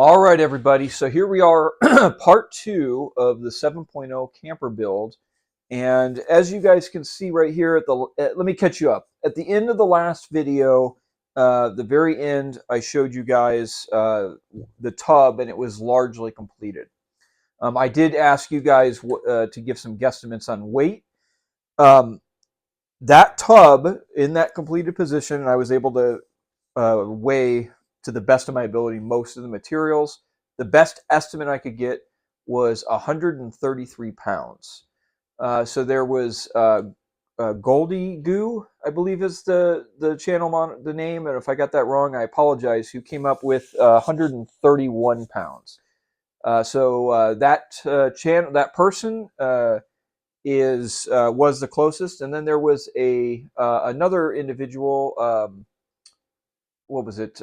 All right, everybody. So here we are, part two of the 7.0 camper build. And as you guys can see right here, let me catch you up. At the end of the last video, the very end, I showed you guys the tub, and it was largely completed. I did ask you guys to give some guesstimates on weight. Um, that tub in that completed position, I was able to weigh to the best of my ability most of the materials. The best estimate I could get was 133 pounds. So there was Goldie Goo, I believe is the channel the name, and if I got that wrong, I apologize. Who came up with 131 pounds? That person was the closest, and then there was another individual. What was it?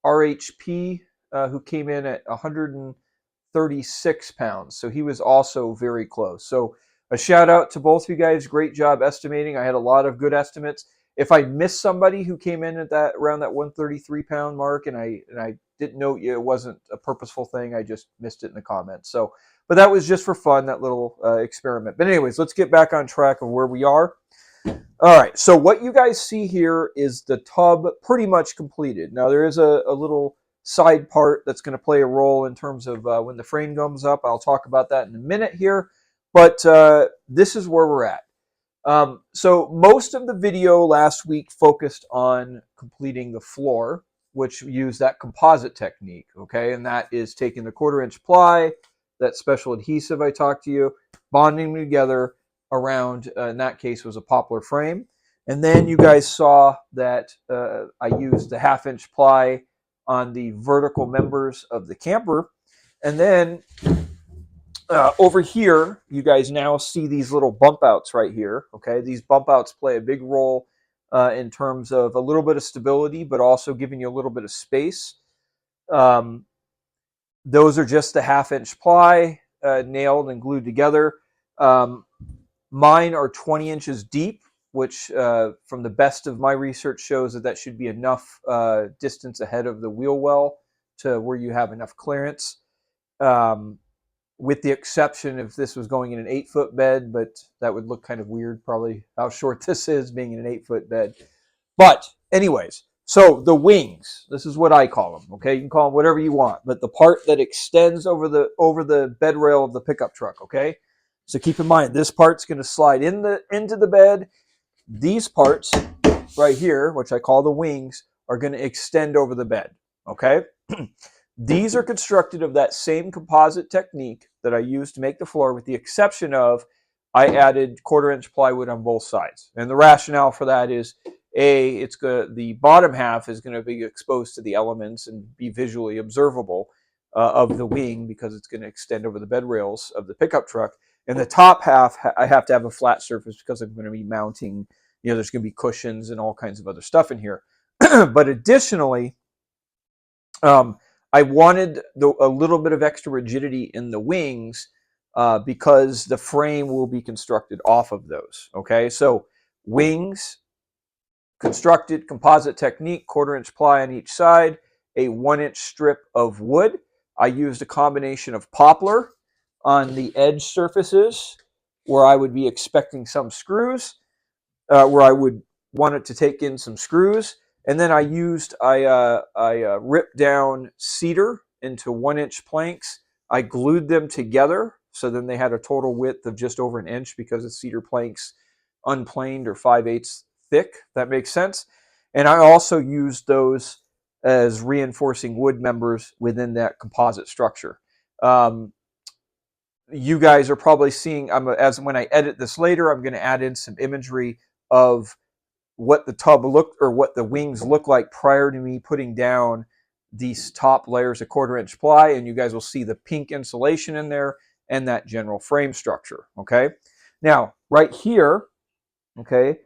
RHP, who came in at 136 pounds. So he was also very close. So a shout out to both of you guys. Great job estimating. I had a lot of good estimates. If I missed somebody who came in at that around that 133-pound mark, and I didn't know it wasn't a purposeful thing, I just missed it in the comments. So, but that was just for fun, that little experiment. But anyways, let's get back on track of where we are. All right, so what you guys see here is the tub pretty much completed. Now there is a little side part that's going to play a role in terms of when the frame comes up. I'll talk about that in a minute here, but this is where we're at. So most of the video last week focused on completing the floor, which used that composite technique, okay? And that is taking the 1/4-inch ply, that special adhesive I talked to you, bonding them together around, in that case, was a poplar frame. And then you guys saw that I used the 1/2-inch ply on the vertical members of the camper. And then over here, you guys now see these little bump outs right here. Okay, these bump outs play a big role in terms of a little bit of stability, but also giving you a little bit of space. Those are just the 1/2-inch ply nailed and glued together. Mine are 20 inches deep, which from the best of my research shows that should be enough distance ahead of the wheel well to where you have enough clearance. With the exception if this was going in an 8-foot bed, but that would look kind of weird, probably how short this is being in an 8-foot bed. But anyways, so the wings, this is what I call them. Okay, you can call them whatever you want, but the part that extends over the bed rail of the pickup truck. Okay, so keep in mind this part's going to slide into the bed. These parts right here, which I call the wings, are going to extend over the bed. Okay. These are constructed of that same composite technique that I used to make the floor, with the exception of I added 1/4-inch plywood on both sides. And the rationale for that is, the bottom half is going to be exposed to the elements and be visually observable of the wing, because it's going to extend over the bed rails of the pickup truck. And the top half, I have to have a flat surface because I'm going to be mounting, there's going to be cushions and all kinds of other stuff in here. But additionally, I wanted a little bit of extra rigidity in the wings because the frame will be constructed off of those. Okay, so wings constructed composite technique, 1/4-inch ply on each side, a 1-inch strip of wood. I used a combination of poplar on the edge surfaces where I would be expecting some screws, where I would want it to take in some screws. And then I ripped down cedar into 1-inch planks. I glued them together, so then they had a total width of just over an inch, because the cedar planks unplaned or 5/8 thick. That makes sense. And I also used those as reinforcing wood members within that composite structure. You guys are probably seeing, as when I edit this later, I'm going to add in some imagery of what the tub looked, or what the wings look like prior to me putting down these top layers of 1/4-inch ply, and you guys will see the pink insulation in there and that general frame structure. Okay, now right here, okay,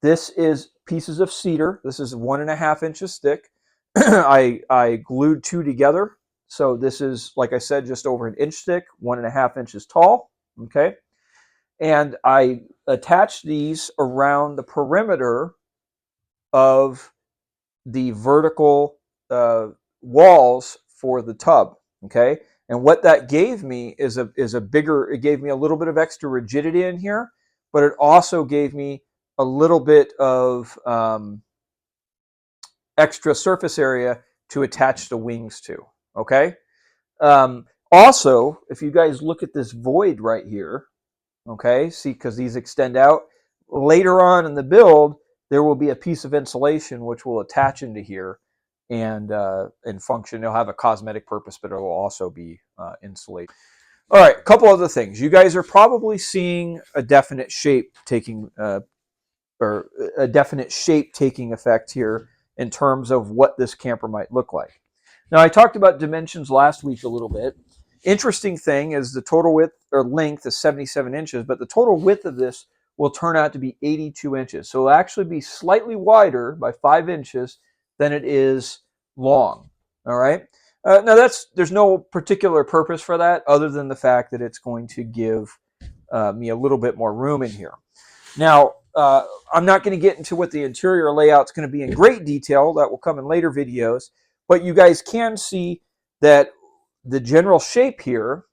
this is pieces of cedar. This is 1.5 inches thick. I glued 2 together, so this is, like I said, just over an inch thick, 1.5 inches tall. Okay, and I attached these around the perimeter of the vertical walls for the tub. Okay, and what that gave me is a bigger. It gave me a little bit of extra rigidity in here, but it also gave me a little bit of extra surface area to attach the wings to. Okay. Also, if you guys look at this void right here, okay, see, because these extend out, later on in the build, there will be a piece of insulation which will attach into here and function. It'll have a cosmetic purpose, but it will also be insulated. All right, a couple other things. You guys are probably seeing a definite shape taking effect here in terms of what this camper might look like. Now, I talked about dimensions last week a little bit. Interesting thing is the total width or length is 77 inches, but the total width of this will turn out to be 82 inches. So it'll actually be slightly wider by 5 inches than it is long. All right. Now, there's no particular purpose for that other than the fact that it's going to give me a little bit more room in here. Now, I'm not going to get into what the interior layout's going to be in great detail. That will come in later videos. But you guys can see that the general shape here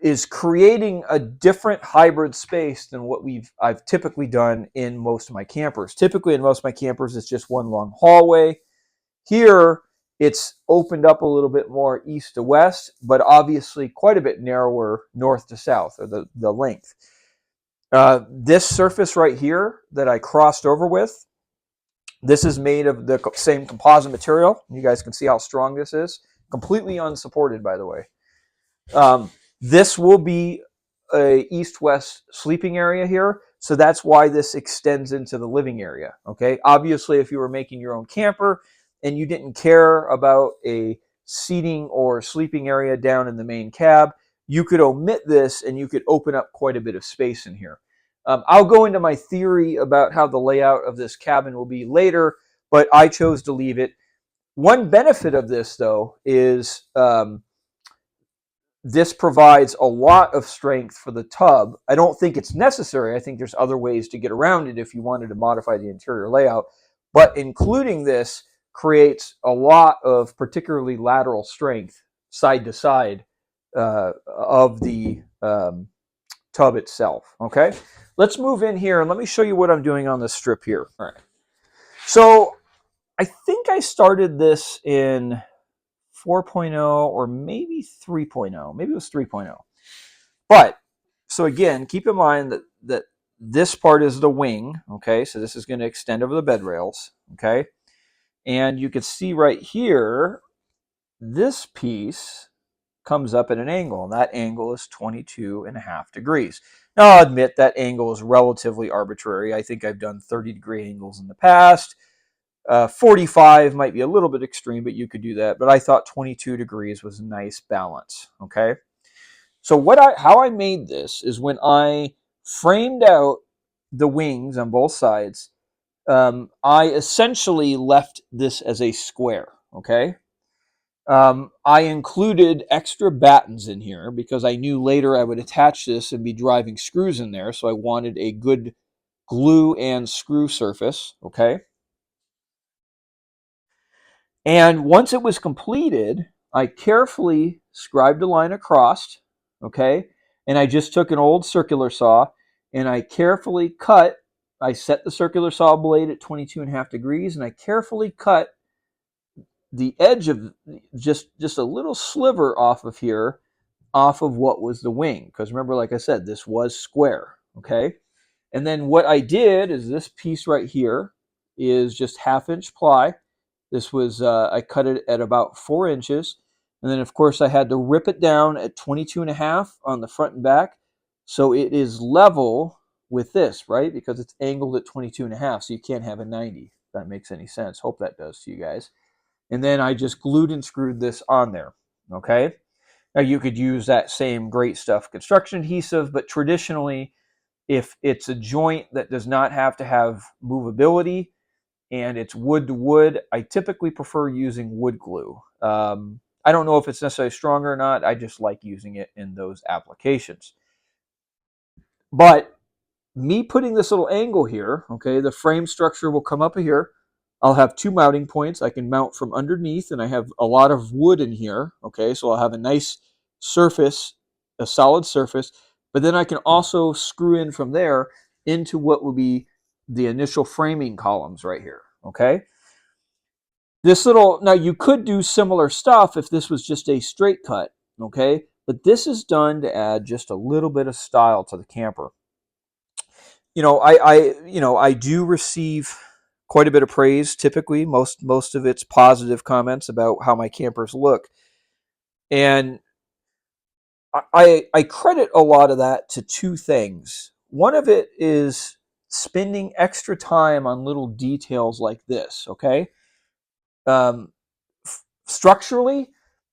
is creating a different hybrid space than what I've typically done in most of my campers. Typically, in most of my campers, it's just one long hallway. Here, it's opened up a little bit more east to west, but obviously quite a bit narrower north to south, or the length. This surface right here that I crossed over with, this is made of the same composite material. You guys can see how strong this is. Completely unsupported, by the way. This will be a east-west sleeping area here, so that's why this extends into the living area. Okay. Obviously, if you were making your own camper and you didn't care about a seating or sleeping area down in the main cab, you could omit this and you could open up quite a bit of space in here. I'll go into my theory about how the layout of this cabin will be later, but I chose to leave it. One benefit of this, though, is this provides a lot of strength for the tub. I don't think it's necessary. I think there's other ways to get around it if you wanted to modify the interior layout. But including this creates a lot of particularly lateral strength side to side of the tub itself. Okay, let's move in here and let me show you what I'm doing on this strip here. All right. So I think I started this in 4.0 or maybe 3.0. Maybe it was 3.0. But so again, keep in mind that this part is the wing. Okay, so this is going to extend over the bed rails. Okay, and you can see right here, this piece comes up at an angle, and that angle is 22.5 degrees. Now, I'll admit that angle is relatively arbitrary. I think I've done 30-degree angles in the past. 45 might be a little bit extreme, but you could do that. But I thought 22 degrees was a nice balance. Okay. So how I made this is when I framed out the wings on both sides, I essentially left this as a square. Okay. I included extra battens in here because I knew later I would attach this and be driving screws in there. So I wanted a good glue and screw surface. Okay. And once it was completed, I carefully scribed a line across, okay? And I just took an old circular saw and I carefully cut. I set the circular saw blade at 22.5 degrees and I carefully cut the edge of just a little sliver off of here, off of what was the wing. Because remember, like I said, this was square, okay? And then what I did is this piece right here is just 1/2 inch ply. This was, I cut it at about 4 inches. And then, of course, I had to rip it down at 22.5 on the front and back. So it is level with this, right? Because it's angled at 22.5. So you can't have a 90. If that makes any sense. Hope that does to you guys. And then I just glued and screwed this on there. Okay. Now you could use that same Great Stuff construction adhesive, but traditionally, if it's a joint that does not have to have movability, and it's wood to wood, I typically prefer using wood glue. I don't know if it's necessarily stronger or not. I just like using it in those applications. But me putting this little angle here, okay, the frame structure will come up here. I'll have two mounting points. I can mount from underneath, and I have a lot of wood in here. Okay, so I'll have a nice surface, a solid surface, but then I can also screw in from there into what will be the initial framing columns right here. Okay, this little, now you could do similar stuff if this was just a straight cut. Okay, but this is done to add just a little bit of style to the camper. I do receive quite a bit of praise. Typically, most of it's positive comments about how my campers look, and I credit a lot of that to two things. One of it is spending extra time on little details like this. Okay, um, structurally,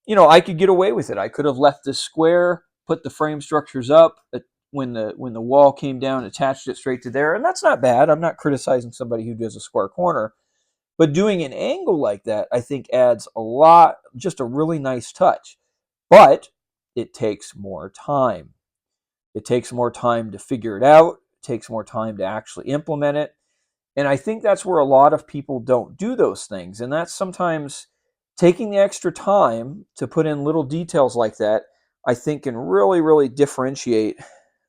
I could get away with it. I could have left this square, put the frame structures up. When the wall came down, attached it straight to there, and that's not bad. I'm not criticizing somebody who does a square corner, but doing an angle like that, I think, adds a lot, just a really nice touch. But it takes more time. It takes more time to figure it out. It takes more time to actually implement it. And I think that's where a lot of people don't do those things. And that's sometimes taking the extra time to put in little details like that, I think can really, really differentiate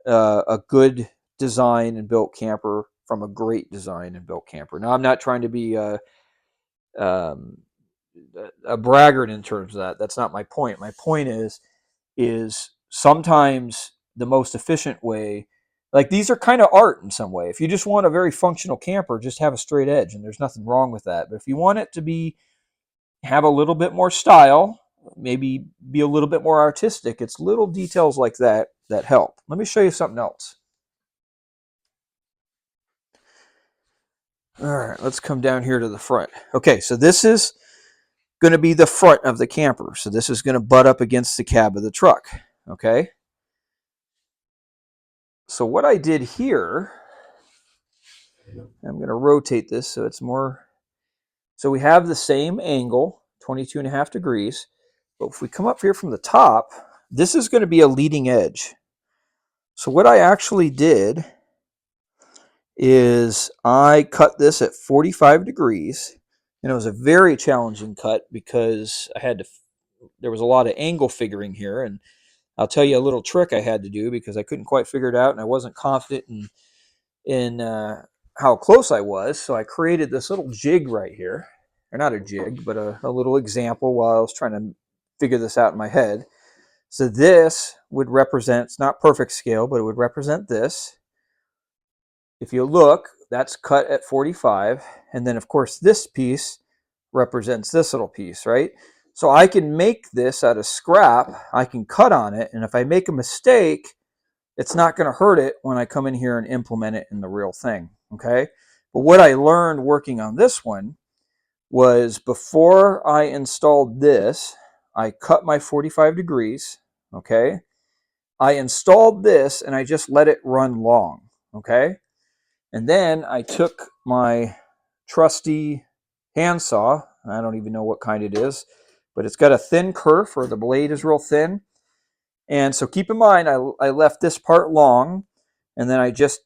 a good design and built camper from a great design and built camper. Now, I'm not trying to be um, a braggart in terms of that. That's not my point. My point is sometimes the most efficient way, like these are kind of art in some way. If you just want a very functional camper, just have a straight edge, and there's nothing wrong with that. But if you want it to have a little bit more style, maybe be a little bit more artistic, it's little details like that that help. Let me show you something else. All right, let's come down here to the front. Okay, so this is going to be the front of the camper. So this is going to butt up against the cab of the truck. Okay. So what I did here, I'm going to rotate this so it's more. So we have the same angle, 22.5 degrees. But if we come up here from the top, this is going to be a leading edge. So what I actually did is I cut this at 45 degrees. And it was a very challenging cut because there was a lot of angle figuring here. And I'll tell you a little trick I had to do because I couldn't quite figure it out and I wasn't confident in how close I was. So I created this little jig right here. Or not a jig, but a little example while I was trying to figure this out in my head. So this would represent, it's not perfect scale, but it would represent this. If you look, that's cut at 45. And then, of course, this piece represents this little piece, right? So I can make this out of scrap. I can cut on it. And if I make a mistake, it's not going to hurt it when I come in here and implement it in the real thing, okay? But what I learned working on this one was before I installed this, I cut my 45 degrees, okay? I installed this and I just let it run long, okay? And then I took my trusty handsaw. I don't even know what kind it is, but it's got a thin kerf, or the blade is real thin. And so keep in mind, I left this part long, and then I just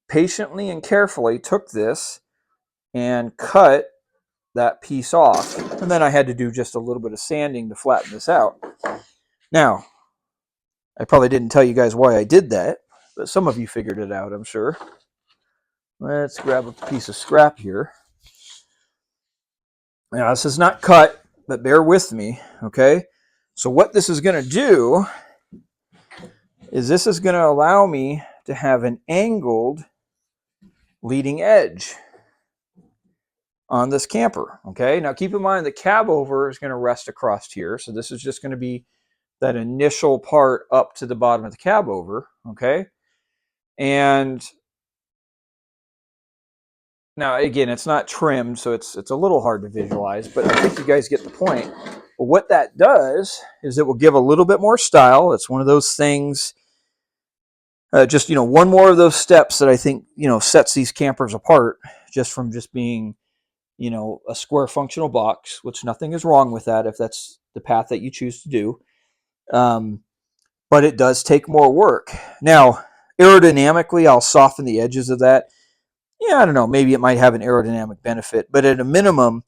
patiently and carefully took this and cut that piece off. And then I had to do just a little bit of sanding to flatten this out. Now, I probably didn't tell you guys why I did that, but some of you figured it out, I'm sure. Let's grab a piece of scrap here. Now, this is not cut, but bear with me, okay? So what this is going to do is this is going to allow me to have an angled leading edge on this camper, okay? Now, keep in mind the cab over is going to rest across here, so this is just going to be that initial part up to the bottom of the cab over, okay? And now, again, it's not trimmed, so it's a little hard to visualize, but I think you guys get the point. But what that does is it will give a little bit more style. It's one of those things, just, one more of those steps that I think, sets these campers apart just from just being, a square functional box, which nothing is wrong with that if that's the path that you choose to do. But it does take more work. Now, aerodynamically, I'll soften the edges of that. yeah, I don't know, maybe it might have an aerodynamic benefit, but at a minimum,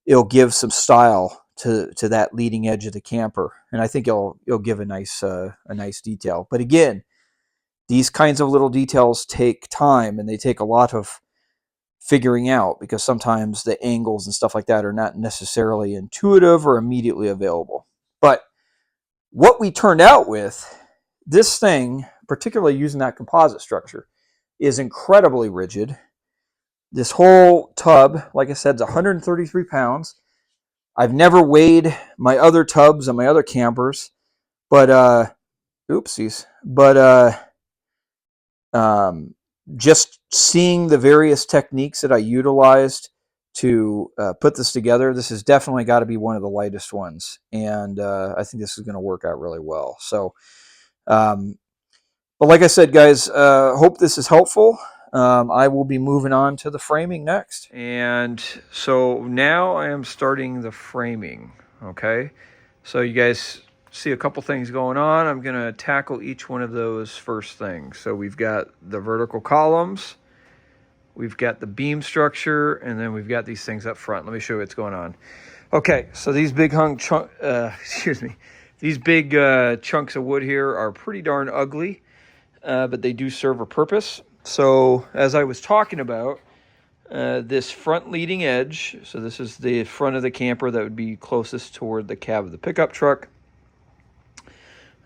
it'll give some style to that leading edge of the camper, and I think it'll give a nice detail. But again, these kinds of little details take time, and they take a lot of figuring out, because sometimes the angles and stuff like that are not necessarily intuitive or immediately available. But what we turned out with, this thing, particularly using that composite structure, is incredibly rigid. This whole tub, like I said, is 133 pounds. I've never weighed my other tubs and my other campers, but oopsies. But just seeing the various techniques that I utilized to put this together, this has definitely got to be one of the lightest ones, and I think this is going to work out really well. So, but like I said, guys, hope this is helpful. I will be moving on to the framing next. And so now I am starting the framing, okay? So you guys see a couple things going on. I'm going to tackle each one of those first things. So we've got the vertical columns, we've got the beam structure, and then we've got these things up front. Let me show you what's going on. Okay, so these big these big chunks of wood here are pretty darn ugly, but they do serve a purpose. So as I was talking about, this front leading edge, so this is the front of the camper that would be closest toward the cab of the pickup truck,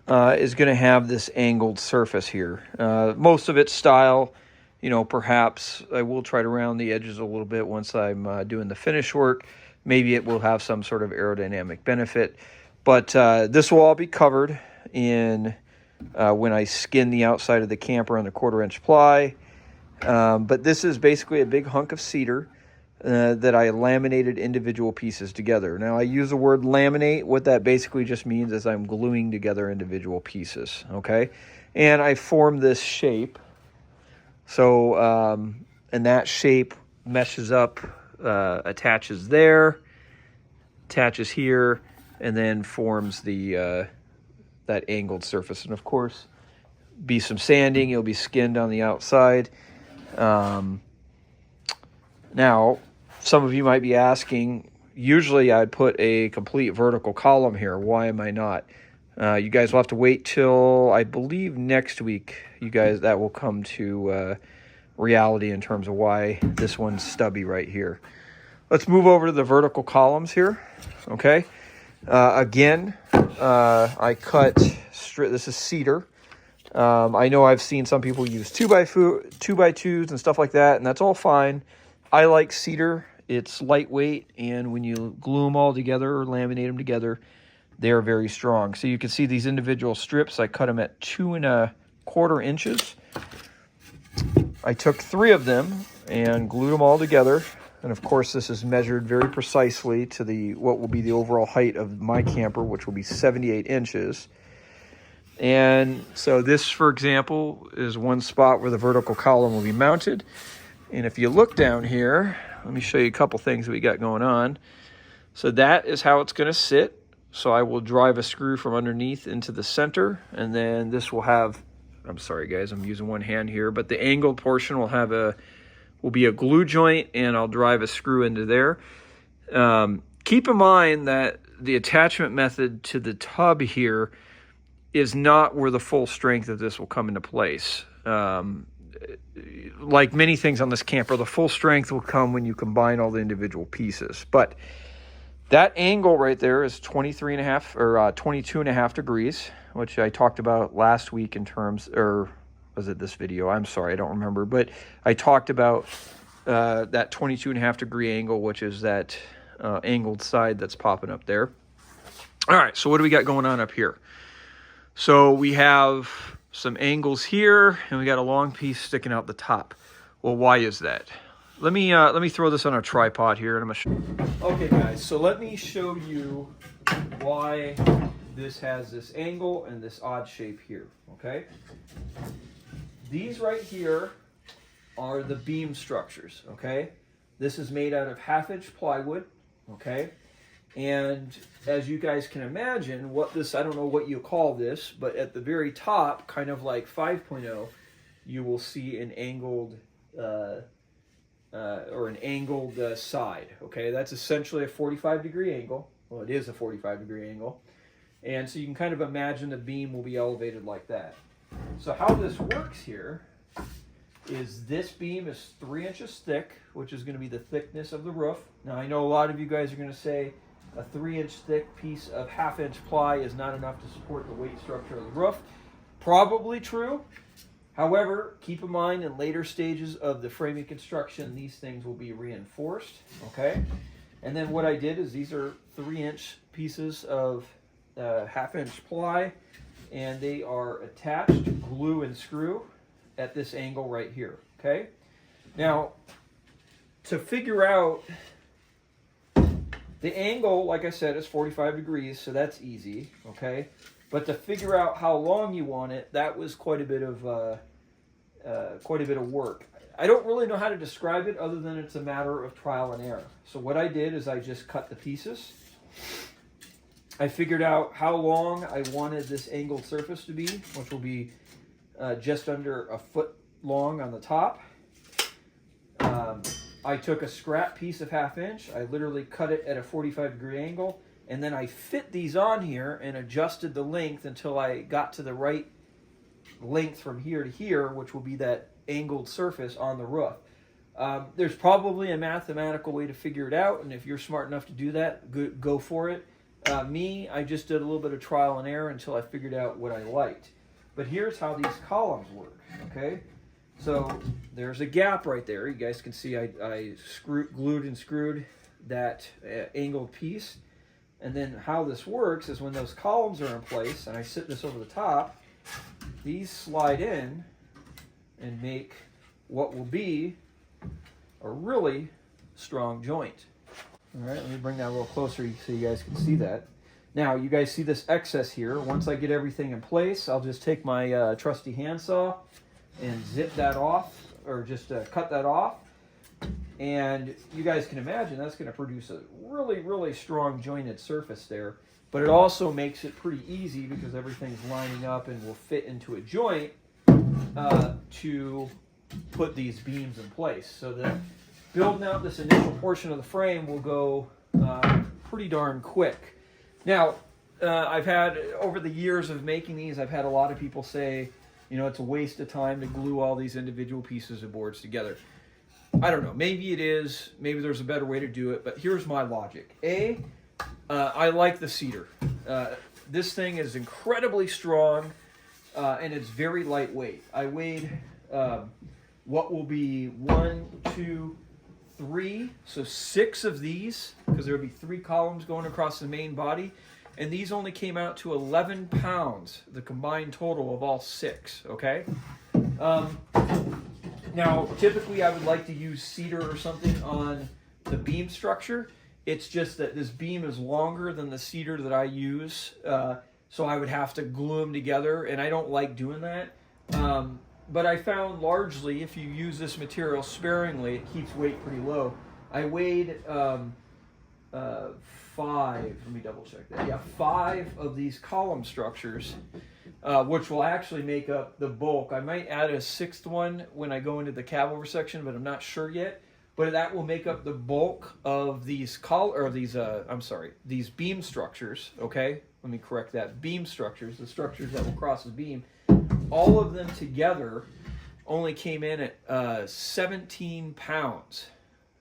is going to have this angled surface here. Most of its style, you know, perhaps I will try to round the edges a little bit once I'm doing the finish work. Maybe it will have some sort of aerodynamic benefit, but this will all be covered in when I skin the outside of the camper on the 1/4-inch ply. But this is basically a big hunk of cedar that I laminated individual pieces together. Now, I use the word laminate. What that basically just means is I'm gluing together individual pieces, okay? And I form this shape. So, and that shape meshes up, attaches there, attaches here, and then forms the that angled surface. And of course, be some sanding. It'll be skinned on the outside. Now, some of you might be asking, usually I'd put a complete vertical column here. Why am I not? You guys will have to wait till, I believe, next week. You guys, that will come to reality in terms of why this one's stubby right here. Let's move over to the vertical columns here. Okay. Again, I cut this is cedar. I know I've seen some people use 2x2s and stuff like that, and that's all fine. I like cedar. It's lightweight, and when you glue them all together or laminate them together, they're very strong. So you can see these individual strips. I cut them at 2 1/4 inches. I took 3 of them and glued them all together. And of course, this is measured very precisely to what will be the overall height of my camper, which will be 78 inches. And so this, for example, is one spot where the vertical column will be mounted. And if you look down here, let me show you a couple things that we got going on. So that is how it's going to sit. So I will drive a screw from underneath into the center, and then this will have, I'm sorry guys, I'm using one hand here, but the angled portion will be a glue joint, and I'll drive a screw into there. Keep in mind that the attachment method to the tub here is not where the full strength of this will come into place. Like many things on this camper, the full strength will come when you combine all the individual pieces. But that angle right there is 22.5 degrees, which I talked about last week in terms, or was it this video? I'm sorry, I don't remember. But I talked about that 22.5 degree angle, which is that angled side that's popping up there. All right, so what do we got going on up here? So we have some angles here, and we got a long piece sticking out the top. Well, why is that? Let me throw this on a tripod here, and I'm gonna okay, guys. So let me show you why this has this angle and this odd shape here. Okay. These right here are the beam structures. Okay. This is made out of 1/2-inch plywood. Okay. And as you guys can imagine, I don't know what you call this, but at the very top, kind of like 5.0, you will see an angled or an angled side. Okay, that's essentially a 45-degree angle. Well, it is a 45-degree angle. And so you can kind of imagine the beam will be elevated like that. So how this works here is this beam is 3 inches thick, which is going to be the thickness of the roof. Now, I know a lot of you guys are going to say a 3-inch thick piece of 1/2-inch ply is not enough to support the weight structure of the roof. Probably true. However, keep in mind in later stages of the framing construction, these things will be reinforced. Okay. And then what I did is these are 3-inch pieces of 1/2-inch ply, and they are attached glue and screw at this angle right here. Okay. Now, to figure out the angle, like I said, is 45 degrees, so that's easy. Okay. But to figure out how long you want it, that was quite a bit of work. I don't really know how to describe it other than it's a matter of trial and error. So what I did is I just cut the pieces. I figured out how long I wanted this angled surface to be, which will be just under a foot long on the top. I took a scrap piece of 1/2-inch. I literally cut it at a 45-degree angle, and then I fit these on here and adjusted the length until I got to the right length from here to here, which will be that angled surface on the roof. There's probably a mathematical way to figure it out, and if you're smart enough to do that, go for it. I just did a little bit of trial and error until I figured out what I liked. But here's how these columns work, okay? So there's a gap right there. You guys can see I glued and screwed that angled piece. And then how this works is when those columns are in place, and I sit this over the top, these slide in and make what will be a really strong joint. All right, let me bring that a little closer so you guys can see that. Now, you guys see this excess here. Once I get everything in place, I'll just take my trusty handsaw and zip that off, or just cut that off. And you guys can imagine that's going to produce a really, really strong jointed surface there. But it also makes it pretty easy because everything's lining up and will fit into a joint to put these beams in place. So that building out this initial portion of the frame will go pretty darn quick. Now, I've had, over the years of making these, I've had a lot of people say, you know, it's a waste of time to glue all these individual pieces of boards together. I don't know. Maybe it is. Maybe there's a better way to do it. But here's my logic. I like the cedar. This thing is incredibly strong, and it's very lightweight. I weighed what will be 1, 2, 3, so 6 of these, because there will be 3 columns going across the main body. And these only came out to 11 pounds, the combined total of all 6, okay? Now, typically I would like to use cedar or something on the beam structure. It's just that this beam is longer than the cedar that I use, so I would have to glue them together, and I don't like doing that. But I found largely, if you use this material sparingly, it keeps weight pretty low. I weighed 5, let me double check that. Yeah, 5 of these column structures, which will actually make up the bulk. I might add a 6th one when I go into the cab over section, but I'm not sure yet. But that will make up the bulk of these these beam structures. Okay, let me correct that. Beam structures, the structures that will cross the beam. All of them together only came in at 17 pounds.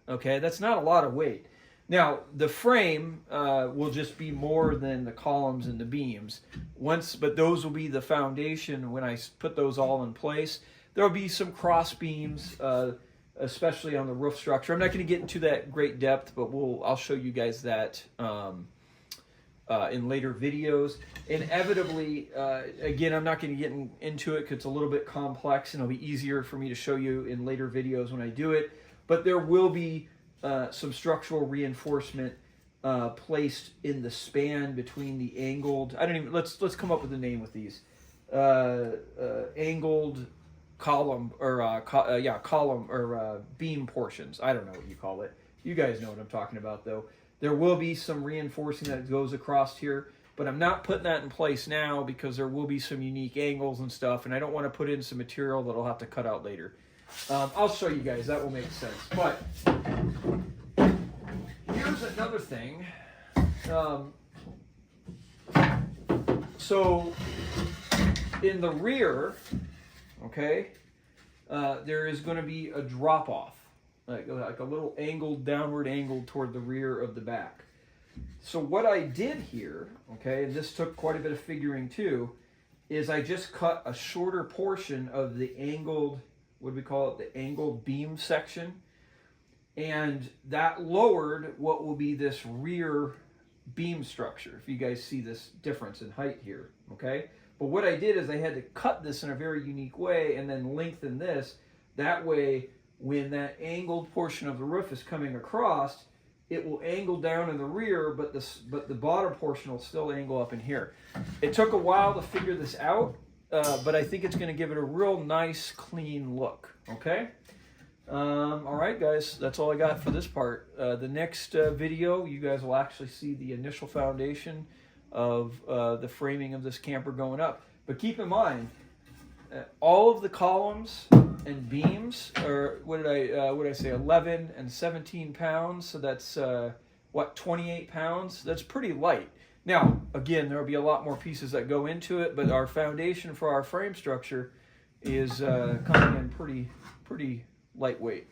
Okay, that's not a lot of weight. Now, the frame will just be more than the columns and the beams. But those will be the foundation when I put those all in place. There will be some cross beams, especially on the roof structure. I'm not going to get into that great depth, but I'll show you guys that in later videos. Inevitably, again, I'm not going to get into it because it's a little bit complex, and it'll be easier for me to show you in later videos when I do it. But there will be some structural reinforcement placed in the span between the angled. Let's come up with a name with these. Angled column or column or beam portions. I don't know what you call it. You guys know what I'm talking about, though. There will be some reinforcing that goes across here, but I'm not putting that in place now because there will be some unique angles and stuff, and I don't want to put in some material that I'll have to cut out later. I'll show you guys. That will make sense. But here's another thing. So in the rear, okay, there is going to be a drop off, like a little angled, downward angle toward the rear of the back. So what I did here, okay, and this took quite a bit of figuring too, is I just cut a shorter portion of the angled, what do we call it, the angled beam section, and that lowered what will be this rear beam structure, if you guys see this difference in height here, okay? But what I did is I had to cut this in a very unique way and then lengthen this. That way, when that angled portion of the roof is coming across, it will angle down in the rear, but the bottom portion will still angle up in here. It took a while to figure this out, but I think it's going to give it a real nice, clean look, okay? All right, guys, that's all I got for this part. The next video, you guys will actually see the initial foundation of the framing of this camper going up. But keep in mind, all of the columns and beams are, what did I say, 11 and 17 pounds. So that's, 28 pounds? That's pretty light. Now, again, there will be a lot more pieces that go into it, but our foundation for our frame structure is coming in pretty lightweight.